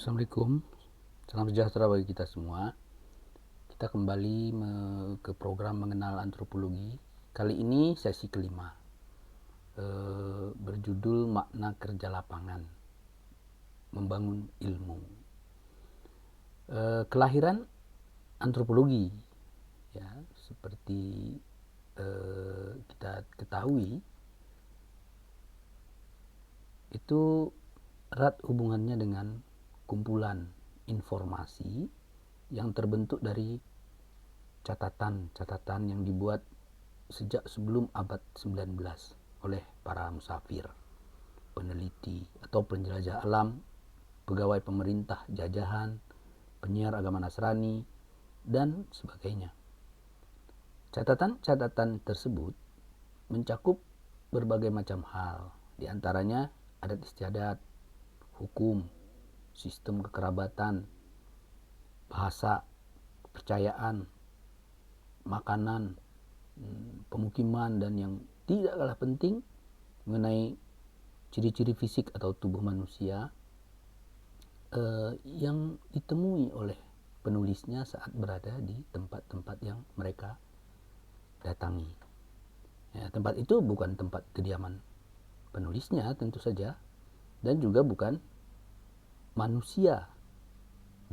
Assalamualaikum, salam sejahtera bagi kita semua. Kita kembali ke program mengenal antropologi. Kali ini sesi kelima, berjudul makna kerja lapangan, membangun ilmu. Kelahiran antropologi, ya, seperti kita ketahui, itu erat hubungannya dengan kumpulan informasi yang terbentuk dari catatan-catatan yang dibuat sejak sebelum abad 19 oleh para musafir, peneliti atau penjelajah alam, pegawai pemerintah jajahan, penyiar agama Nasrani, dan sebagainya. Catatan-catatan tersebut mencakup berbagai macam hal, di antaranya adat istiadat, hukum, sistem kekerabatan, bahasa, kepercayaan, makanan, pemukiman, dan yang tidak kalah penting mengenai ciri-ciri fisik atau tubuh manusia yang ditemui oleh penulisnya saat berada di tempat-tempat yang mereka datangi. Ya, tempat itu bukan tempat kediaman penulisnya tentu saja, dan juga bukan manusia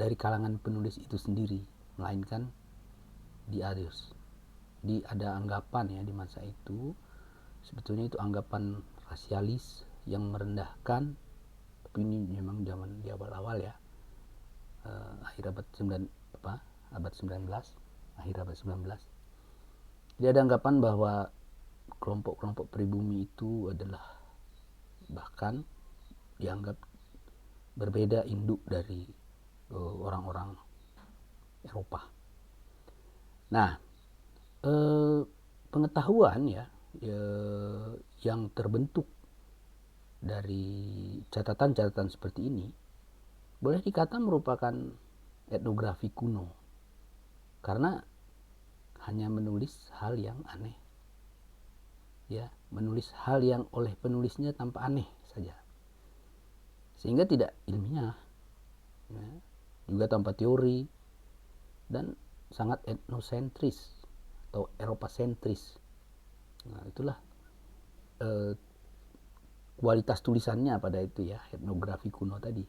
dari kalangan penulis itu sendiri, melainkan ada anggapan ya di masa itu, sebetulnya itu anggapan rasialis yang merendahkan, tapi ini memang zaman di awal-awal ya, akhir abad 19, akhir abad 19. Jadi ada anggapan bahwa kelompok-kelompok pribumi itu adalah bahkan dianggap berbeda induk dari orang-orang Eropa. Nah, pengetahuan ya yang terbentuk dari catatan-catatan seperti ini boleh dikata merupakan etnografi kuno, karena hanya menulis hal yang aneh, ya, menulis hal yang oleh penulisnya tampak aneh saja, sehingga tidak ilmiah, ya, juga tanpa teori, dan sangat etnosentris atau Eropa-sentris. Nah, itulah kualitas tulisannya pada itu ya, etnografi kuno tadi.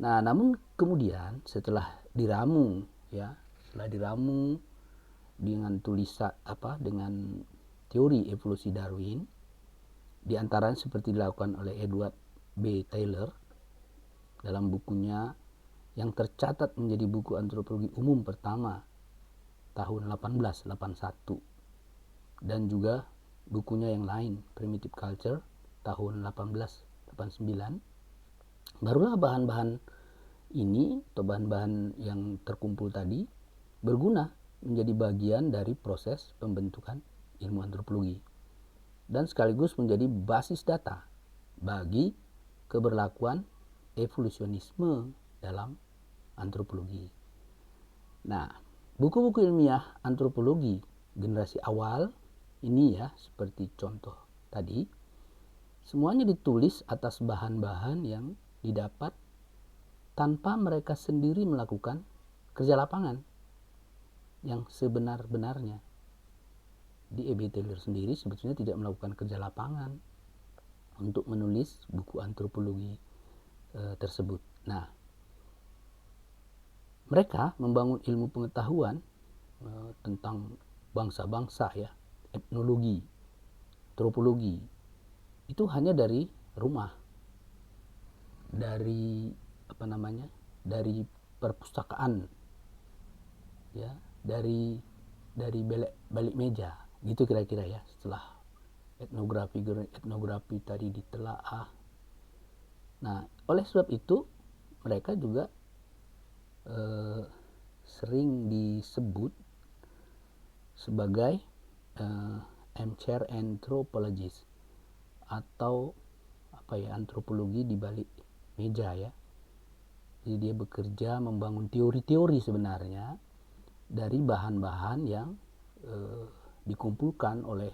Nah, namun kemudian setelah diramu dengan dengan teori evolusi Darwin, di antaranya seperti dilakukan oleh Edward B. Taylor dalam bukunya yang tercatat menjadi buku antropologi umum pertama tahun 1881, dan juga bukunya yang lain, Primitive Culture, tahun 1889, barulah bahan-bahan ini atau bahan-bahan yang terkumpul tadi berguna menjadi bagian dari proses pembentukan ilmu antropologi dan sekaligus menjadi basis data bagi keberlakuan evolusionisme dalam antropologi. Nah, buku-buku ilmiah antropologi generasi awal ini ya, seperti contoh tadi, semuanya ditulis atas bahan-bahan yang didapat tanpa mereka sendiri melakukan kerja lapangan yang sebenar-benarnya. Di E.B. Taylor sendiri sebetulnya tidak melakukan kerja lapangan untuk menulis buku antropologi tersebut. Nah, mereka membangun ilmu pengetahuan tentang bangsa-bangsa ya, etnologi, antropologi, itu hanya dari rumah, dari dari perpustakaan, ya, dari balik meja, gitu kira-kira ya. Setelah etnografi tadi ditelaah, nah oleh sebab itu mereka juga sering disebut sebagai armchair anthropologist atau antropologi di balik meja ya. Jadi dia bekerja membangun teori-teori sebenarnya dari bahan-bahan yang dikumpulkan oleh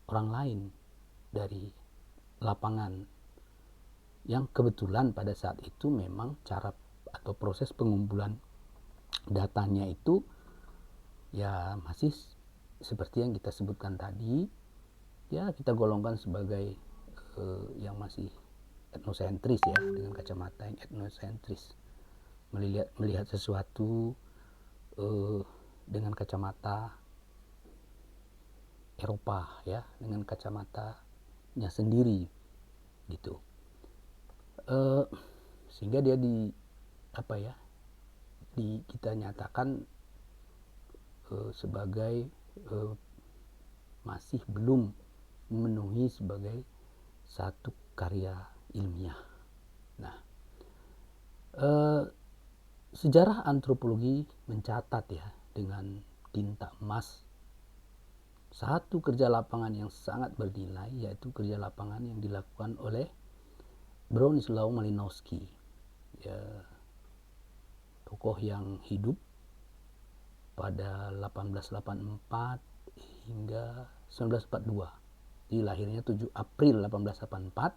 orang lain dari lapangan. yang kebetulan pada saat itu memang cara atau proses pengumpulan datanya itu ya masih seperti yang kita sebutkan tadi, ya kita golongkan sebagai yang masih etnosentris ya, dengan kacamata yang etnosentris, melihat sesuatu dengan kacamata Eropa ya, dengan kacamatanya sendiri gitu. Sehingga dia kita nyatakan sebagai masih belum memenuhi sebagai satu karya ilmiah. Nah, sejarah antropologi mencatat ya dengan tinta emas satu kerja lapangan yang sangat bernilai, yaitu kerja lapangan yang dilakukan oleh Bronislaw Malinowski, ya, tokoh yang hidup pada 1884 hingga 1942. Jadi lahirnya 7 April 1884,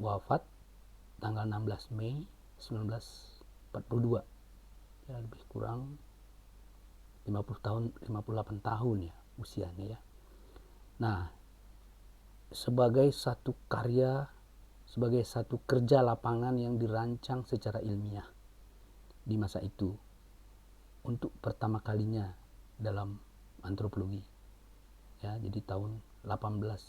wafat tanggal 16 Mei 1942. Ya, lebih kurang 58 tahun ya usianya ya. Nah, sebagai satu karya, sebagai satu kerja lapangan yang dirancang secara ilmiah di masa itu untuk pertama kalinya dalam antropologi ya, jadi tahun 1914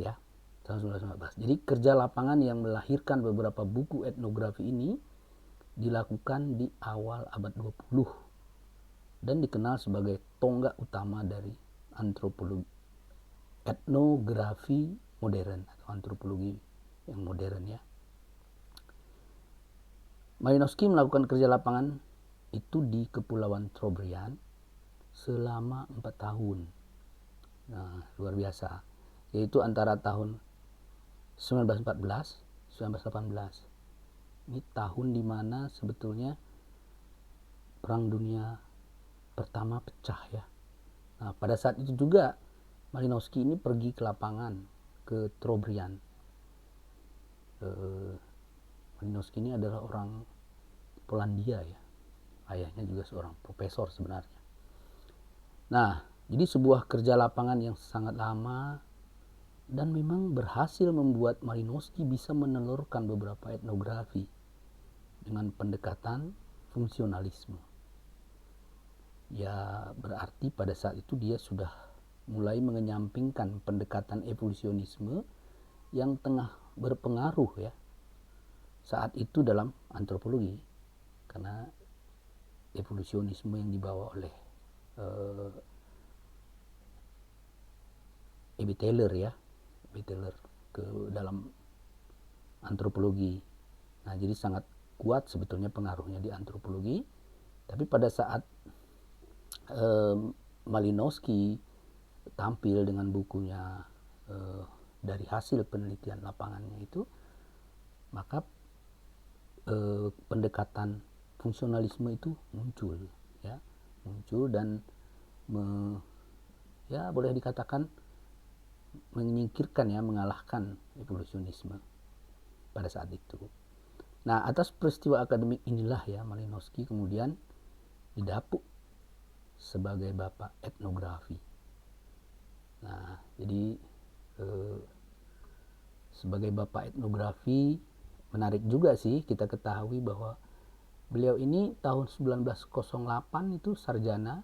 ya, tahun 1914. Jadi kerja lapangan yang melahirkan beberapa buku etnografi ini dilakukan di awal abad 20 dan dikenal sebagai tonggak utama dari antropologi etnografi modern atau antropologi yang modern ya. Malinowski melakukan kerja lapangan itu di Kepulauan Trobriand selama 4 tahun. Nah, luar biasa. Yaitu antara tahun 1914 1918. Ini tahun dimana sebetulnya Perang Dunia Pertama pecah ya. Nah, pada saat itu juga Malinowski ini pergi ke lapangan ke Trobriand. Malinowski ini adalah orang Polandia ya. Ayahnya juga seorang profesor sebenarnya. Nah, jadi sebuah kerja lapangan yang sangat lama dan memang berhasil membuat Malinowski bisa menelurkan beberapa etnografi dengan pendekatan fungsionalisme. Ya, berarti pada saat itu dia sudah mulai mengenyampingkan pendekatan evolusionisme yang tengah berpengaruh ya saat itu dalam antropologi, karena evolusionisme yang dibawa oleh E.B. Taylor ya, E.B. Taylor ke dalam antropologi. Nah, jadi sangat kuat sebetulnya pengaruhnya di antropologi. Tapi pada saat Malinowski tampil dengan bukunya dari hasil penelitian lapangannya itu, maka pendekatan fungsionalisme itu muncul dan boleh dikatakan menyingkirkan ya, mengalahkan evolusionisme pada saat itu. Nah, atas peristiwa akademik inilah ya Malinowski kemudian didapuk sebagai bapak etnografi. Nah, jadi sebagai bapak etnografi menarik juga sih kita ketahui bahwa beliau ini tahun 1908 itu sarjana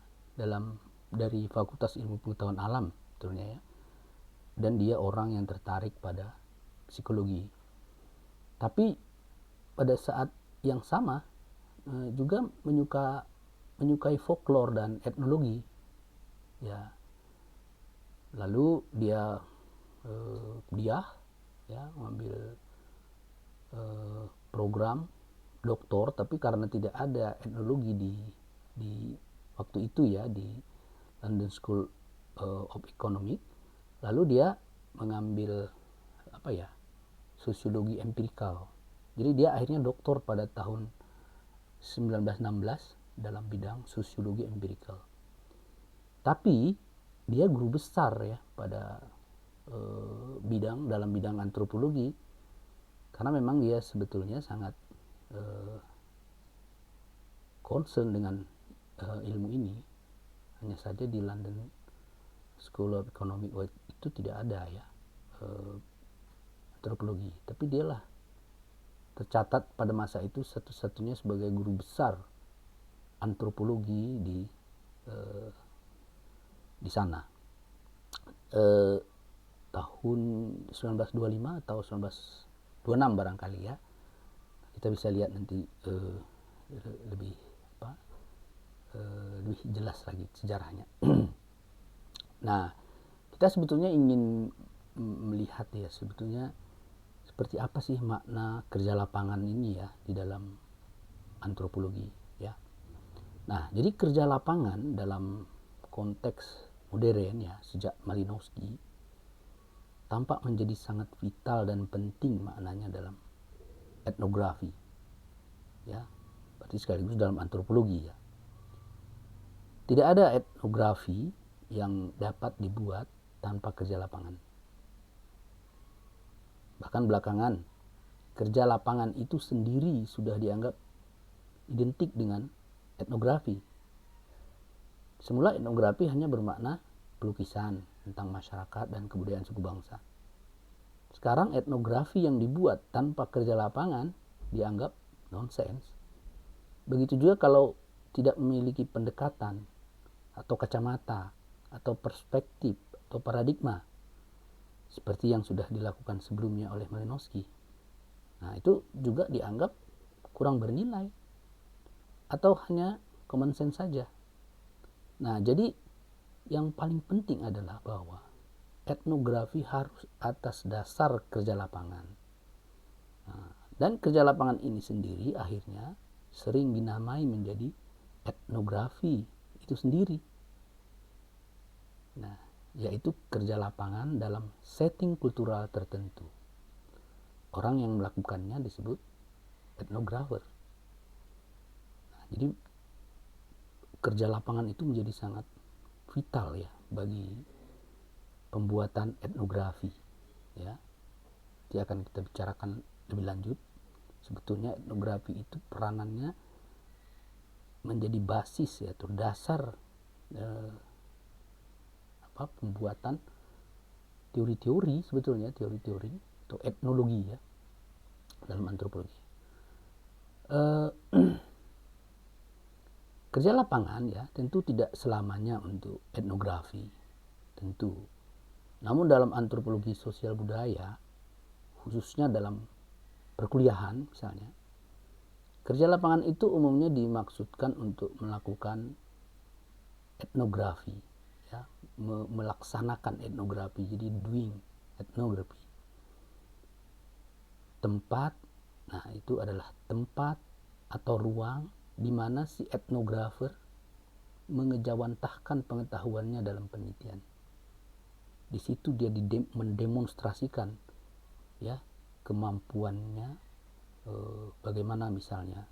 dari Fakultas Ilmu Pengetahuan Alam sebetulnya ya. Dan dia orang yang tertarik pada psikologi. Tapi pada saat yang sama juga menyukai folklore dan etnologi. Ya. Lalu dia kuliah ya, mengambil program doktor, tapi karena tidak ada etnologi di waktu itu ya di London School of Economics, lalu dia mengambil sosiologi empirikal. Jadi dia akhirnya doktor pada tahun 1916 dalam bidang sosiologi empirikal. Tapi dia guru besar ya pada dalam bidang antropologi, karena memang dia sebetulnya sangat concern dengan ilmu ini. Hanya saja di London School of Economic itu tidak ada ya antropologi, tapi dialah tercatat pada masa itu satu-satunya sebagai guru besar antropologi di sana. Tahun 1925 atau 1926 barangkali ya, kita bisa lihat nanti lebih jelas lagi sejarahnya. Nah, kita sebetulnya ingin melihat ya sebetulnya seperti apa sih makna kerja lapangan ini ya di dalam antropologi ya. Nah, jadi kerja lapangan dalam konteks modern ya sejak Malinowski tampak menjadi sangat vital dan penting maknanya dalam etnografi ya, berarti sekaligus dalam antropologi ya. Tidak ada etnografi yang dapat dibuat tanpa kerja lapangan. Bahkan belakangan kerja lapangan itu sendiri sudah dianggap identik dengan etnografi. Semula etnografi hanya bermakna pelukisan tentang masyarakat dan kebudayaan suku bangsa. Sekarang etnografi yang dibuat tanpa kerja lapangan dianggap nonsens. Begitu juga kalau tidak memiliki pendekatan atau kacamata atau perspektif atau paradigma seperti yang sudah dilakukan sebelumnya oleh Malinowski. Nah, itu juga dianggap kurang bernilai atau hanya common sense saja. Nah, jadi yang paling penting adalah bahwa etnografi harus atas dasar kerja lapangan. Nah, dan kerja lapangan ini sendiri akhirnya sering dinamai menjadi etnografi itu sendiri. Nah, yaitu kerja lapangan dalam setting kultural tertentu. Orang yang melakukannya disebut etnografer. Nah, jadi kerja lapangan itu menjadi sangat vital ya bagi pembuatan etnografi ya. Nanti akan kita bicarakan lebih lanjut. Sebetulnya etnografi itu peranannya menjadi basis ya atau dasar pembuatan teori-teori, sebetulnya teori-teori atau etnologi ya dalam antropologi. Kerja lapangan ya tentu tidak selamanya untuk etnografi, tentu. Namun dalam antropologi sosial budaya, khususnya dalam perkuliahan misalnya, kerja lapangan itu umumnya dimaksudkan untuk melakukan etnografi ya, melaksanakan etnografi, jadi doing etnografi. Tempat, nah itu adalah tempat atau ruang di mana si etnografer mengejawantahkan pengetahuannya dalam penelitian. Di situ dia mendemonstrasikan ya kemampuannya, bagaimana misalnya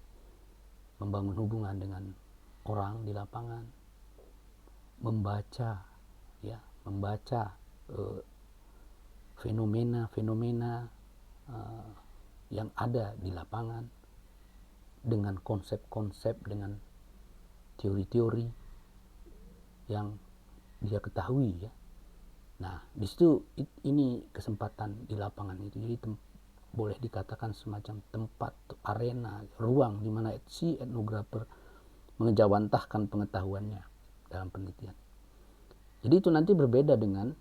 membangun hubungan dengan orang di lapangan, membaca fenomena-fenomena yang ada di lapangan dengan konsep-konsep, dengan teori-teori yang dia ketahui ya. Nah, di situ ini kesempatan di lapangan itu. Jadi boleh dikatakan semacam tempat, arena, ruang di mana si etnografer mengejawantahkan pengetahuannya dalam penelitian. Jadi itu nanti berbeda dengan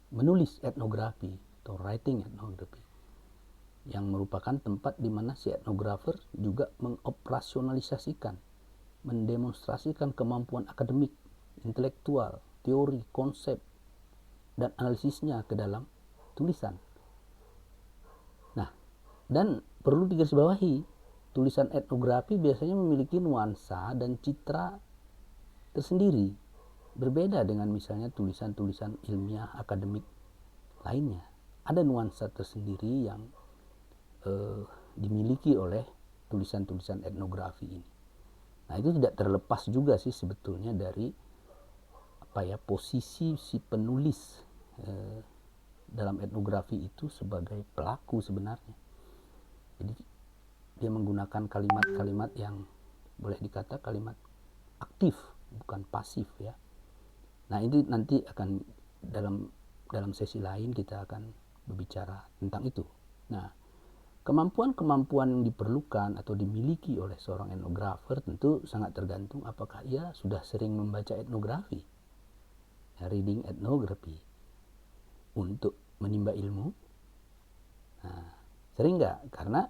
menulis etnografi atau writing etnografi, yang merupakan tempat di mana si etnografer juga mengoperasionalisasikan, mendemonstrasikan kemampuan akademik, intelektual, teori, konsep, dan analisisnya ke dalam tulisan. Nah, dan perlu digarisbawahi, tulisan etnografi biasanya memiliki nuansa dan citra tersendiri, berbeda dengan misalnya tulisan-tulisan ilmiah akademik lainnya. Ada nuansa tersendiri yang dimiliki oleh tulisan-tulisan etnografi ini. Nah, Nah, itu tidak terlepas juga sih sebetulnya dari posisi si penulis dalam etnografi itu sebagai pelaku sebenarnya. Jadi dia menggunakan kalimat-kalimat yang boleh dikata kalimat aktif, bukan pasif ya. Nah, ini nanti akan dalam sesi lain kita akan berbicara tentang itu. Nah, kemampuan-kemampuan yang diperlukan atau dimiliki oleh seorang etnografer tentu sangat tergantung apakah ia sudah sering membaca etnografi, reading ethnography, untuk menimba ilmu. Nah, sering nggak? Karena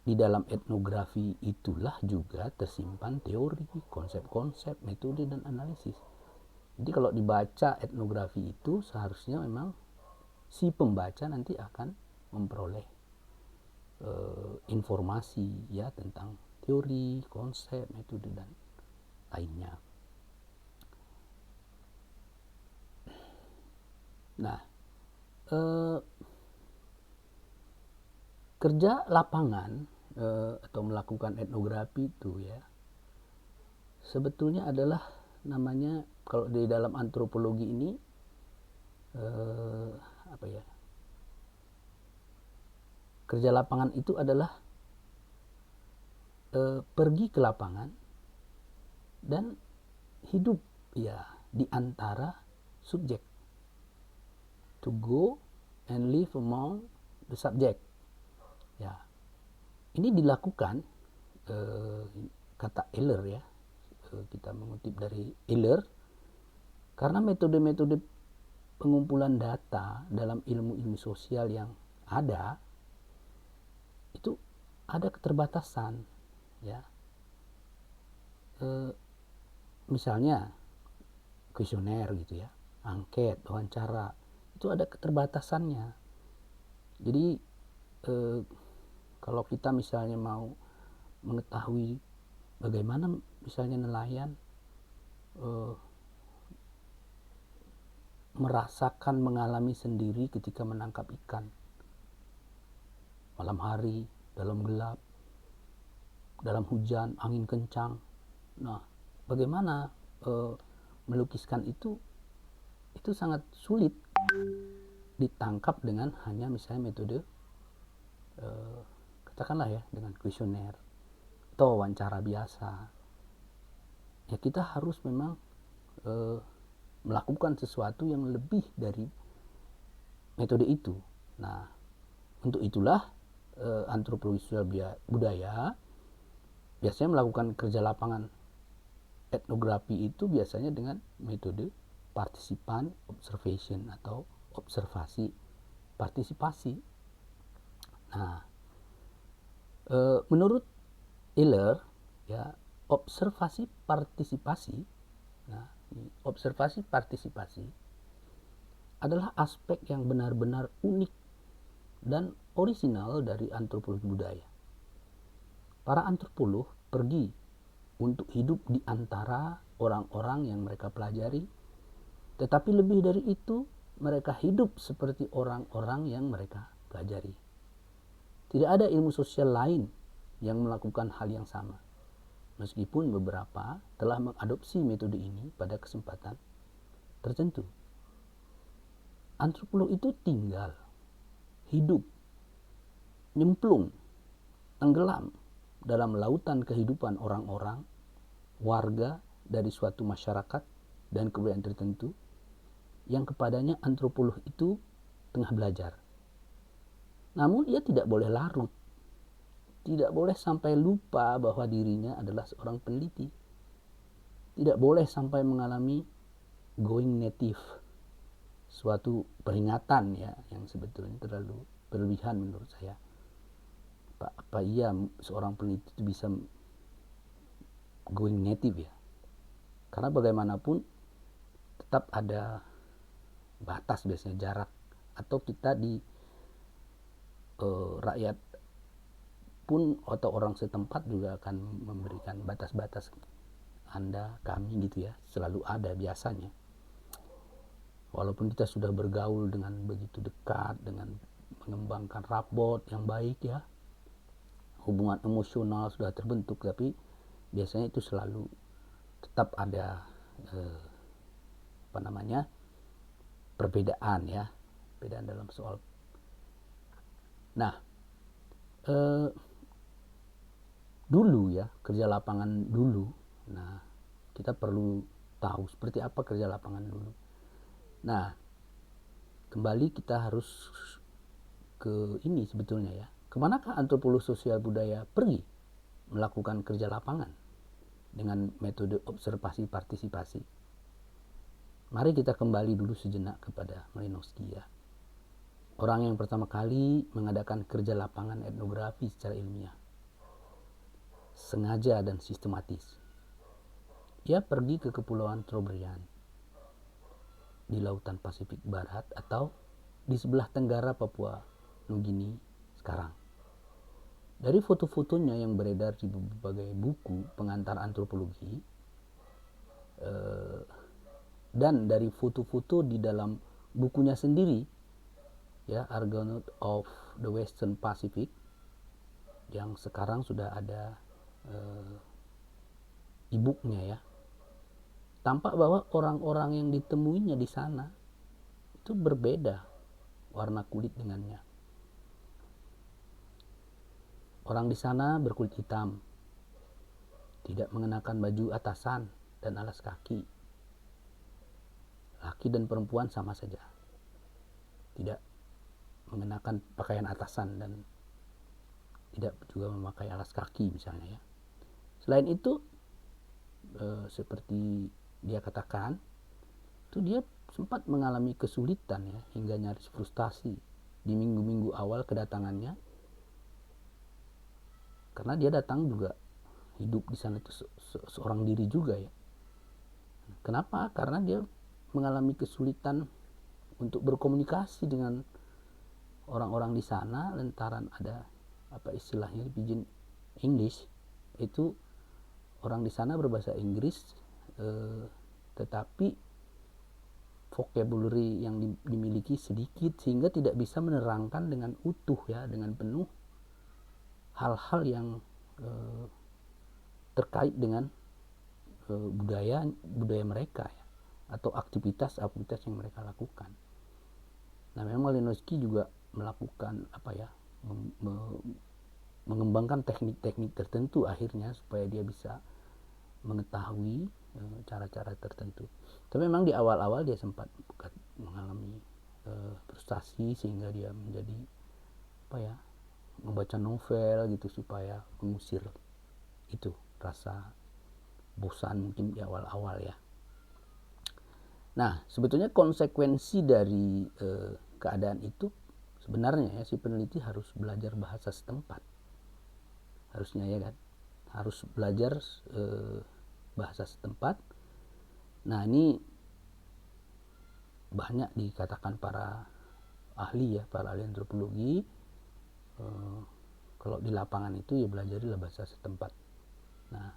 di dalam etnografi itulah juga tersimpan teori, konsep-konsep, metode, dan analisis. Jadi kalau dibaca etnografi itu seharusnya memang si pembaca nanti akan memperoleh informasi ya tentang teori, konsep, metode, dan lainnya. Nah, kerja lapangan atau melakukan etnografi itu ya sebetulnya adalah namanya, kalau di dalam antropologi ini kerja lapangan itu adalah pergi ke lapangan dan hidup ya di antara subjek, to go and live among the subject ya. Ini dilakukan kata Eller ya, kita mengutip dari Eller, karena metode-metode pengumpulan data dalam ilmu-ilmu sosial yang ada itu ada keterbatasan ya. Misalnya kuesioner gitu ya, angket, wawancara, itu ada keterbatasannya. Jadi kalau kita misalnya mau mengetahui bagaimana misalnya nelayan merasakan, mengalami sendiri ketika menangkap ikan malam hari, dalam gelap, dalam hujan, angin kencang. Nah, bagaimana melukiskan itu sangat sulit ditangkap dengan hanya misalnya metode katakanlah ya dengan kuesioner atau wawancara biasa. Ya kita harus memang melakukan sesuatu yang lebih dari metode itu. Nah, untuk itulah antropologi sosial budaya biasanya melakukan kerja lapangan etnografi itu biasanya dengan metode partisipan observation atau observasi partisipasi. Nah, menurut Eller ya, observasi partisipasi, nah observasi partisipasi adalah aspek yang benar-benar unik dan orisinal dari antropologi budaya. Para antropolog pergi untuk hidup di antara orang-orang yang mereka pelajari, tetapi lebih dari itu, mereka hidup seperti orang-orang yang mereka pelajari. Tidak ada ilmu sosial lain yang melakukan hal yang sama, meskipun beberapa telah mengadopsi metode ini pada kesempatan tertentu. Antropolog itu tinggal, hidup, nyemplung, tenggelam dalam lautan kehidupan orang-orang, warga dari suatu masyarakat dan kebudayaan tertentu yang kepadanya antropolog itu tengah belajar. Namun ia tidak boleh larut, tidak boleh sampai lupa bahwa dirinya adalah seorang peneliti, tidak boleh sampai mengalami going native, suatu peringatan ya yang sebetulnya terlalu berlebihan menurut saya. Apa iya seorang peneliti itu bisa going native ya? Karena bagaimanapun tetap ada batas biasanya jarak, atau kita di rakyat pun atau orang setempat juga akan memberikan batas-batas. Anda, kami gitu ya, selalu ada biasanya. Walaupun kita sudah bergaul dengan begitu dekat, dengan mengembangkan rapport yang baik ya, hubungan emosional sudah terbentuk, tapi biasanya itu selalu tetap ada perbedaan ya, perbedaan dalam soal. Nah, dulu ya, kerja lapangan dulu. Nah, kita perlu tahu seperti apa kerja lapangan dulu. Nah, kembali kita harus ke ini sebetulnya ya. Kemanakah antropolog sosial budaya pergi melakukan kerja lapangan dengan metode observasi partisipasi? Mari kita kembali dulu sejenak kepada Malinowski ya. Orang yang pertama kali mengadakan kerja lapangan etnografi secara ilmiah, sengaja dan sistematis. Ia pergi ke Kepulauan Trobriand di Lautan Pasifik Barat atau di sebelah tenggara Papua Nugini sekarang. Dari foto-fotonya yang beredar di berbagai buku pengantar antropologi, dan dari foto-foto di dalam bukunya sendiri ya, Argonaut of the Western Pacific, yang sekarang sudah ada e-booknya ya, tampak bahwa orang-orang yang ditemuinya di sana itu berbeda warna kulit dengannya. Orang di sana berkulit hitam, tidak mengenakan baju atasan dan alas kaki. Laki dan perempuan sama saja, tidak mengenakan pakaian atasan dan tidak juga memakai alas kaki misalnya ya. Selain itu, seperti dia katakan, itu dia sempat mengalami kesulitan ya, hingga nyaris frustasi di minggu-minggu awal kedatangannya, karena dia datang juga hidup di sana itu seorang diri juga ya. Kenapa? Karena dia mengalami kesulitan untuk berkomunikasi dengan orang-orang di sana lantaran ada apa istilahnya pidgin English. Itu orang di sana berbahasa Inggris, tetapi vocabulary yang dimiliki sedikit sehingga tidak bisa menerangkan dengan utuh ya, dengan penuh hal-hal yang terkait dengan budaya mereka ya, atau aktivitas yang mereka lakukan. Nah, memang Malinowski juga melakukan mengembangkan teknik-teknik tertentu akhirnya supaya dia bisa mengetahui cara-cara tertentu. Tapi memang di awal-awal dia sempat mengalami frustasi sehingga dia menjadi membaca novel gitu supaya mengusir itu rasa bosan mungkin di awal-awal ya. Nah, sebetulnya konsekuensi dari keadaan itu sebenarnya ya, si peneliti harus belajar bahasa setempat. Harusnya ya kan, harus belajar bahasa setempat. Nah, ini banyak dikatakan para ahli antropologi, kalau di lapangan itu ya belajarilah bahasa setempat. Nah,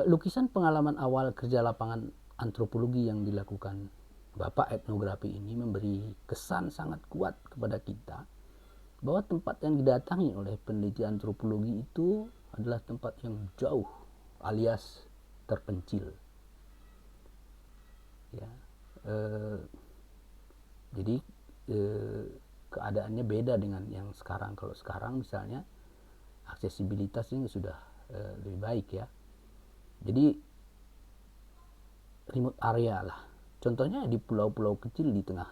lukisan pengalaman awal kerja lapangan antropologi yang dilakukan Bapak etnografi ini memberi kesan sangat kuat kepada kita bahwa tempat yang didatangi oleh peneliti antropologi itu adalah tempat yang jauh alias terpencil. Ya, jadi keadaannya beda dengan yang sekarang. Kalau sekarang misalnya aksesibilitasnya sudah lebih baik ya. Jadi remote area lah. Contohnya di pulau-pulau kecil di tengah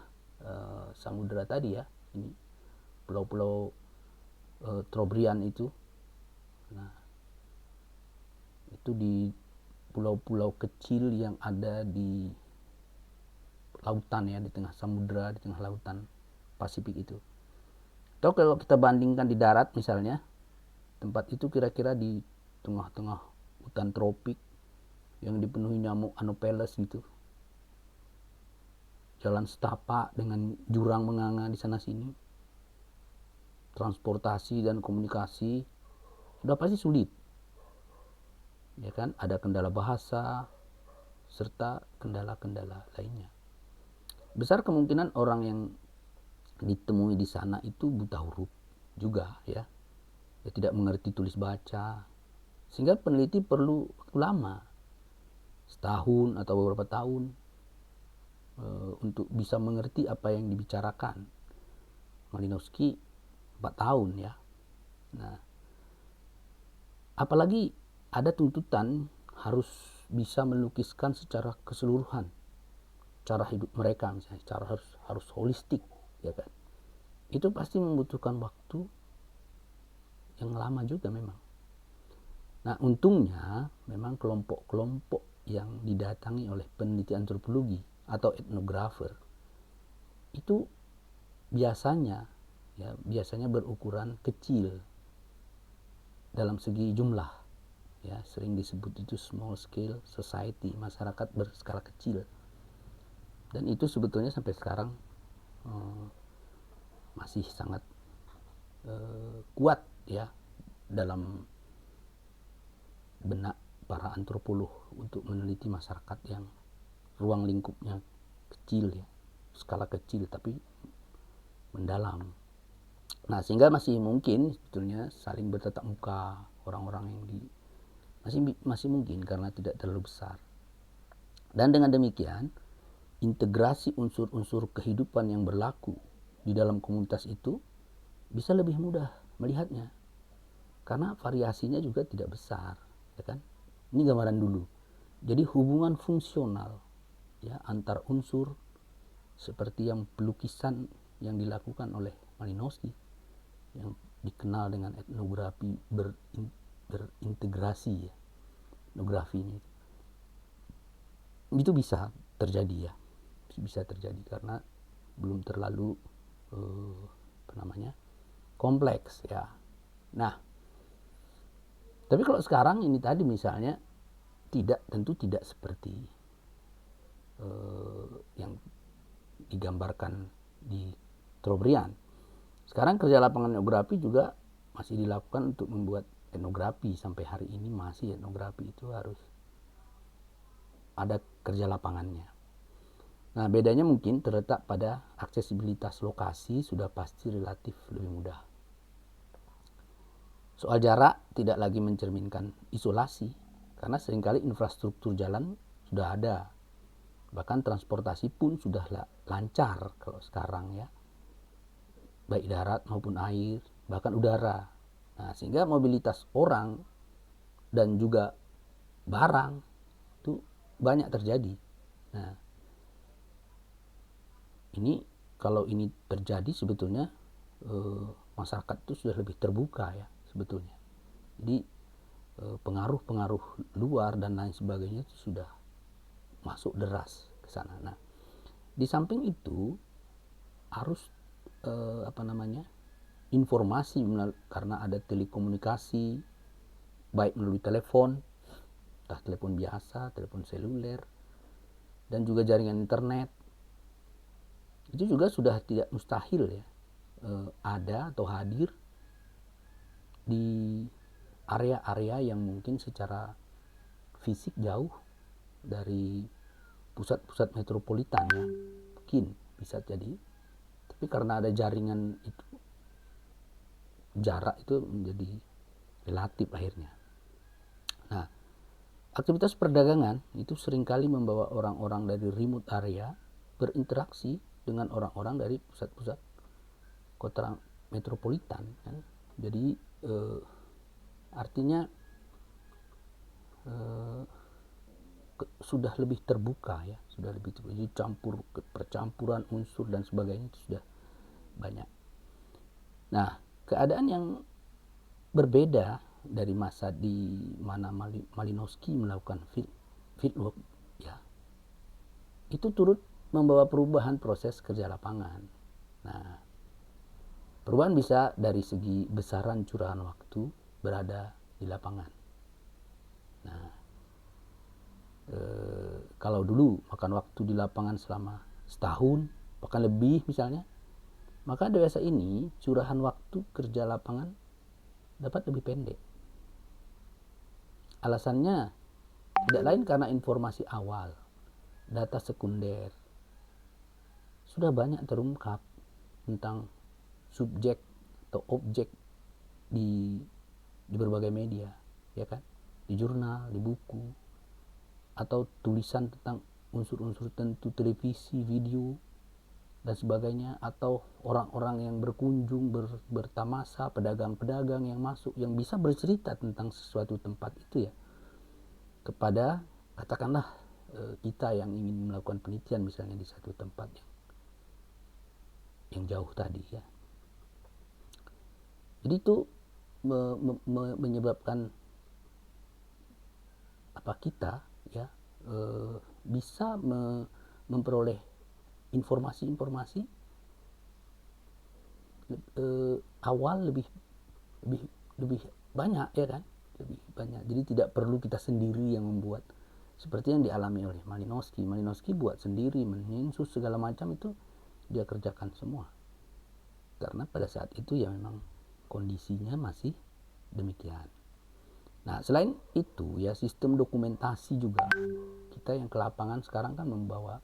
samudera tadi ya. Ini pulau-pulau Trobriand itu. Nah, itu di pulau-pulau kecil yang ada di lautan ya, di tengah samudera, di tengah lautan Pasifik itu. Atau kalau kita bandingkan di darat misalnya, tempat itu kira-kira di tengah-tengah hutan tropik yang dipenuhi nyamuk Anopheles gitu. Jalan setapak dengan jurang menganga di sana sini. Transportasi dan komunikasi sudah pasti sulit. Ya kan, ada kendala bahasa serta kendala-kendala lainnya. Besar kemungkinan orang yang ditemui di sana itu buta huruf juga ya. Dia tidak mengerti tulis baca Sehingga peneliti perlu waktu lama, setahun atau beberapa tahun, untuk bisa mengerti apa yang dibicarakan. Malinowski 4 tahun ya. Nah, apalagi ada tuntutan harus bisa melukiskan secara keseluruhan cara hidup mereka, misalnya cara harus holistik, ya kan. Itu pasti membutuhkan waktu yang lama juga memang. Nah, untungnya memang kelompok-kelompok yang didatangi oleh peneliti antropologi atau etnografer itu biasanya berukuran kecil dalam segi jumlah, ya, sering disebut itu small scale society, masyarakat berskala kecil. Dan itu sebetulnya sampai sekarang masih sangat kuat ya dalam benak para antropolog untuk meneliti masyarakat yang ruang lingkupnya kecil ya, skala kecil tapi mendalam. Nah, sehingga masih mungkin sebetulnya saling bertatap muka orang-orang yang masih mungkin karena tidak terlalu besar. Dan dengan demikian, integrasi unsur-unsur kehidupan yang berlaku di dalam komunitas itu bisa lebih mudah melihatnya. Karena variasinya juga tidak besar, ya kan? Ini gambaran dulu. Jadi hubungan fungsional ya antar unsur seperti yang pelukisan yang dilakukan oleh Malinowski yang dikenal dengan etnografi berintegrasi ya. Etnografi ini itu bisa terjadi ya. Bisa terjadi karena belum terlalu kompleks ya. Nah, tapi kalau sekarang ini tadi misalnya tentu tidak seperti yang digambarkan di Trobriand. Sekarang kerja lapangan etnografi juga masih dilakukan untuk membuat etnografi. Sampai hari ini masih etnografi itu harus ada kerja lapangannya. Nah, bedanya mungkin terletak pada aksesibilitas lokasi sudah pasti relatif lebih mudah. Soal jarak tidak lagi mencerminkan isolasi, karena seringkali infrastruktur jalan sudah ada. Bahkan transportasi pun sudah lancar kalau sekarang ya. Baik darat maupun air, bahkan udara. Nah, sehingga mobilitas orang dan juga barang itu banyak terjadi. Nah, ini kalau ini terjadi sebetulnya masyarakat itu sudah lebih terbuka ya sebetulnya. Jadi pengaruh-pengaruh luar dan lain sebagainya itu sudah masuk deras ke sana. Nah, di samping itu harus informasi karena ada telekomunikasi baik melalui telepon, entah telepon biasa, telepon seluler, dan juga jaringan internet. Itu juga sudah tidak mustahil ya ada atau hadir di area-area yang mungkin secara fisik jauh dari pusat-pusat metropolitan ya, mungkin bisa jadi. Tapi karena ada jaringan itu, jarak itu menjadi relatif akhirnya. Nah, aktivitas perdagangan itu seringkali membawa orang-orang dari remote area berinteraksi dengan orang-orang dari pusat-pusat kota metropolitan kan. Jadi artinya sudah lebih terbuka ya, sudah lebih terbuka. Jadi percampuran unsur dan sebagainya itu sudah banyak. Nah, keadaan yang berbeda dari masa di mana Malinowski melakukan fieldwork ya, itu turut membawa perubahan proses kerja lapangan. Nah, perubahan bisa dari segi besaran curahan waktu berada di lapangan. Nah, kalau dulu makan waktu di lapangan selama setahun, bahkan lebih misalnya, maka dewasa ini curahan waktu kerja lapangan dapat lebih pendek. Alasannya tidak lain karena informasi awal, data sekunder, sudah banyak terungkap tentang subjek atau objek di berbagai media, ya kan? di jurnal, di buku, atau tulisan tentang unsur-unsur tentu televisi, video, dan sebagainya, atau orang-orang yang berkunjung, bertamasa, pedagang-pedagang yang masuk, yang bisa bercerita tentang sesuatu tempat itu ya, kepada katakanlah kita yang ingin melakukan penelitian misalnya di satu tempat yang jauh tadi ya. Jadi itu menyebabkan apa kita ya bisa memperoleh informasi-informasi awal lebih banyak ya kan, lebih banyak. Jadi tidak perlu kita sendiri yang membuat seperti yang dialami oleh Malinowski. Malinowski buat sendiri, menyensus segala macam itu dia kerjakan semua. Karena pada saat itu ya memang kondisinya masih demikian. Nah, selain itu ya sistem dokumentasi juga. Kita yang ke lapangan sekarang kan membawa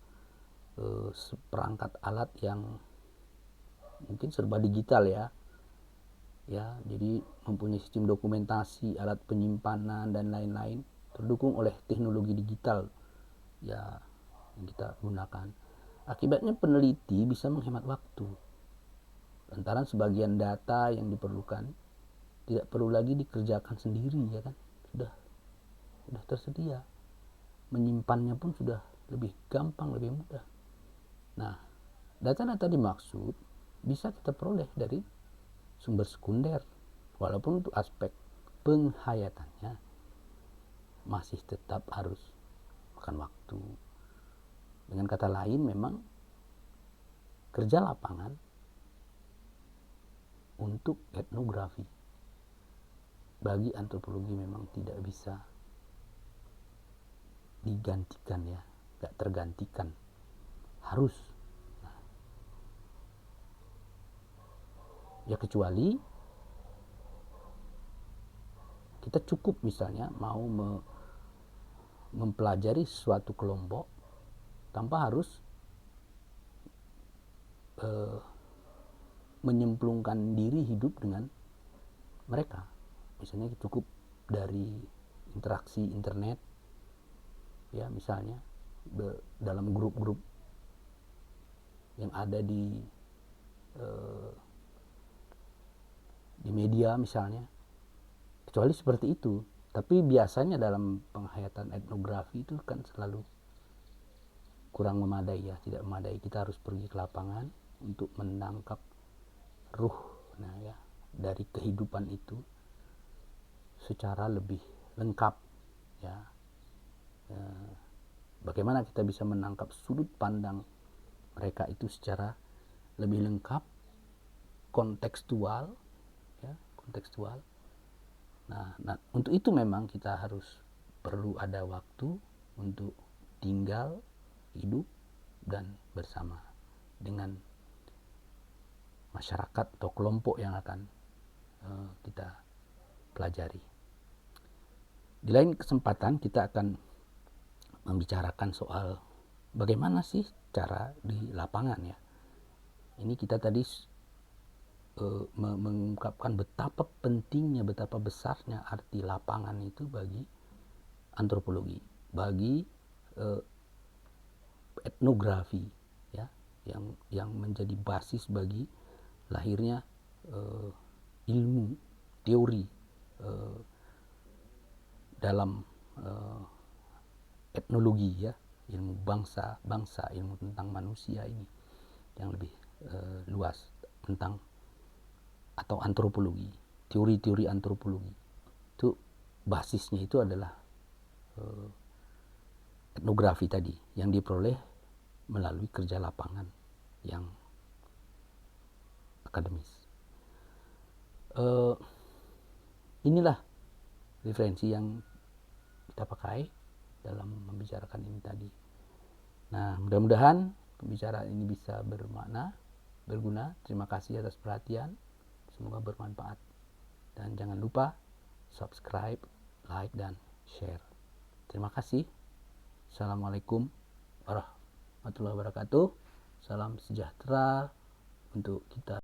seperangkat alat yang mungkin serba digital ya. Ya, jadi mempunyai sistem dokumentasi, alat penyimpanan dan lain-lain terdukung oleh teknologi digital ya yang kita gunakan. Akibatnya peneliti bisa menghemat waktu. Lantaran sebagian data yang diperlukan tidak perlu lagi dikerjakan sendiri ya kan. Sudah tersedia. Menyimpannya pun sudah lebih gampang, lebih mudah. Nah, data-data dimaksud bisa kita peroleh dari sumber sekunder, walaupun untuk aspek penghayatannya masih tetap harus makan waktu. Dengan kata lain, memang kerja lapangan untuk etnografi bagi antropologi memang tidak bisa digantikan ya, gak tergantikan, harus. Nah, ya kecuali kita cukup misalnya mau mempelajari suatu kelompok tanpa harus menyemplungkan diri hidup dengan mereka. Misalnya cukup dari interaksi internet ya, misalnya dalam grup-grup yang ada di media misalnya, kecuali seperti itu. Tapi biasanya dalam penghayatan etnografi itu kan selalu kurang memadai ya, tidak memadai. Kita harus pergi ke lapangan untuk menangkap ruh dari kehidupan itu secara lebih lengkap ya. Bagaimana kita bisa menangkap sudut pandang mereka itu secara lebih lengkap, kontekstual ya, kontekstual. Nah, untuk itu memang kita harus perlu ada waktu untuk tinggal, hidup, dan bersama dengan masyarakat atau kelompok yang akan kita pelajari. Di lain kesempatan kita akan membicarakan soal bagaimana sih cara di lapangan ya. Ini kita tadi mengungkapkan betapa pentingnya, betapa besarnya arti lapangan itu bagi antropologi, bagi etnografi ya, yang menjadi basis bagi lahirnya ilmu teori dalam etnologi ya, ilmu bangsa, ilmu tentang manusia ini yang lebih luas tentang atau antropologi, teori-teori antropologi. Itu basisnya itu adalah etnografi tadi yang diperoleh melalui kerja lapangan yang akademis. Inilah referensi yang kita pakai dalam membicarakan ini tadi. Nah, mudah-mudahan pembicaraan ini bisa bermakna, berguna. Terima kasih atas perhatian. Semoga bermanfaat. Dan jangan lupa subscribe, like, dan share. Terima kasih. Assalamualaikum warahmatullahi wabarakatuh. Salam sejahtera untuk kita.